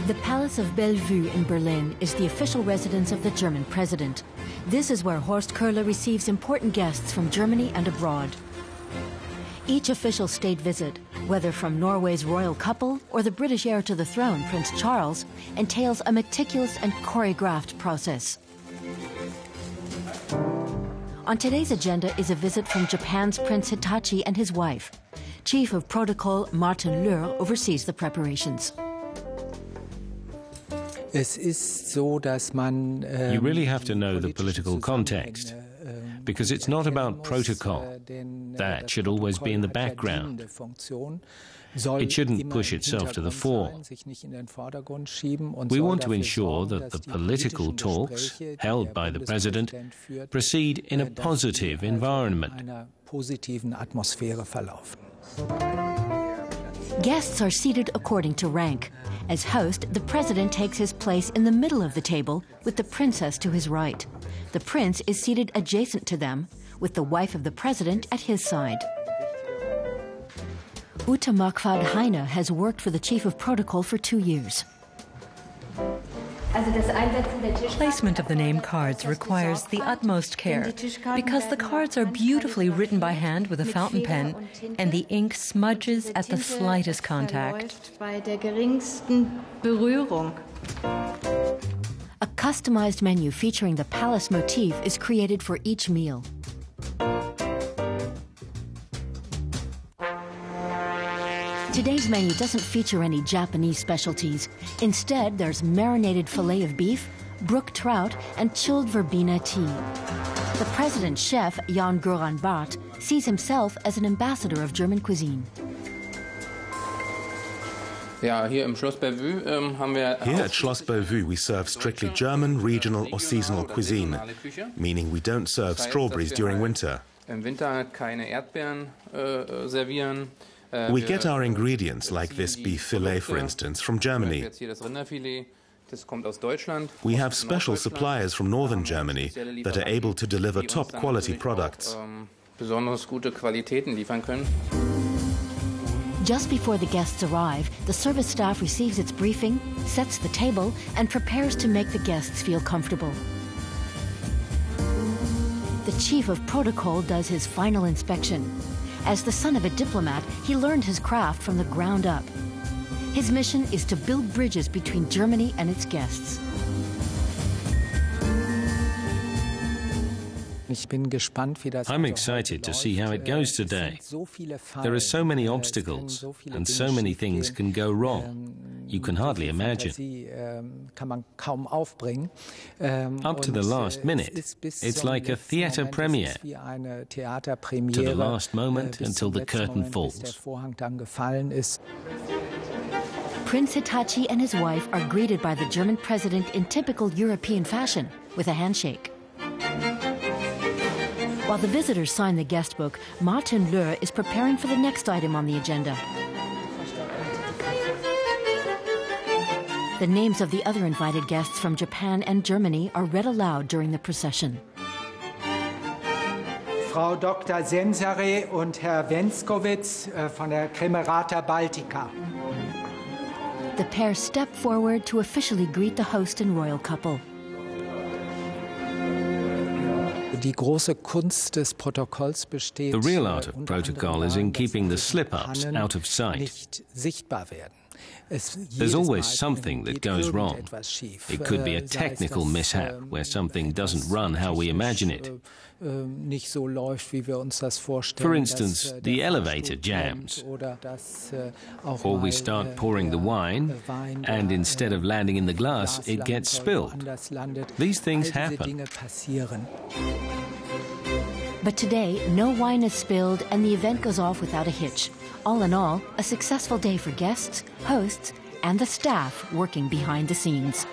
The Palace of Bellevue in Berlin is the official residence of the German president. This is where Horst Köhler receives important guests from Germany and abroad. Each official state visit, whether from Norway's royal couple or the British heir to the throne, Prince Charles, entails a meticulous and choreographed process. On today's agenda is a visit from Japan's Prince Hitachi and his wife. Chief of Protocol Martin Löhr oversees the preparations. You really have to know the political context, because it's not about protocol. That should always be in the background. It shouldn't push itself to the fore. We want to ensure that the political talks held by the president proceed in a positive environment. Guests are seated according to rank. As host, the president takes his place in the middle of the table with the princess to his right. The prince is seated adjacent to them, with the wife of the president at his side. Ute Marquardt-Heine has worked for the chief of protocol for 2 years. Placement of the name cards requires the utmost care because the cards are beautifully written by hand with a fountain pen and the ink smudges at the slightest contact. A customized menu featuring the palace motif is created for each meal. Today's menu doesn't feature any Japanese specialties. Instead, there's marinated filet of beef, brook trout, and chilled verbena tea. The president's chef, Jan Göran Barth, sees himself as an ambassador of German cuisine. Here at Schloss Bellevue, we serve strictly German, regional or seasonal cuisine, meaning we don't serve strawberries during winter. We get our ingredients, like this beef fillet, for instance, from Germany. We have special suppliers from northern Germany that are able to deliver top-quality products. Just before the guests arrive, the service staff receives its briefing, sets the table, and prepares to make the guests feel comfortable. The chief of protocol does his final inspection. As the son of a diplomat, he learned his craft from the ground up. His mission is to build bridges between Germany and its guests. I'm excited to see how it goes today. There are so many obstacles, and so many things can go wrong. You can hardly imagine. Up to the last minute, it's like a theatre premiere. To the last moment until the curtain falls. Prince Hitachi and his wife are greeted by the German president in typical European fashion, with a handshake. While the visitors sign the guest book, Martin Löhr is preparing for the next item on the agenda. The names of the other invited guests from Japan and Germany are read aloud during the procession. Frau Dr. Sensare und Herr Wenskowitz von der Kremerata Baltica. The pair step forward to officially greet the host and royal couple. The real art of protocol is in keeping the slip-ups out of sight. There's always something that goes wrong. It could be a technical mishap where something doesn't run how we imagine it. For instance, the elevator jams. Or we start pouring the wine, and instead of landing in the glass, it gets spilled. These things happen. But today, no wine is spilled and the event goes off without a hitch. All in all, a successful day for guests, hosts, and the staff working behind the scenes.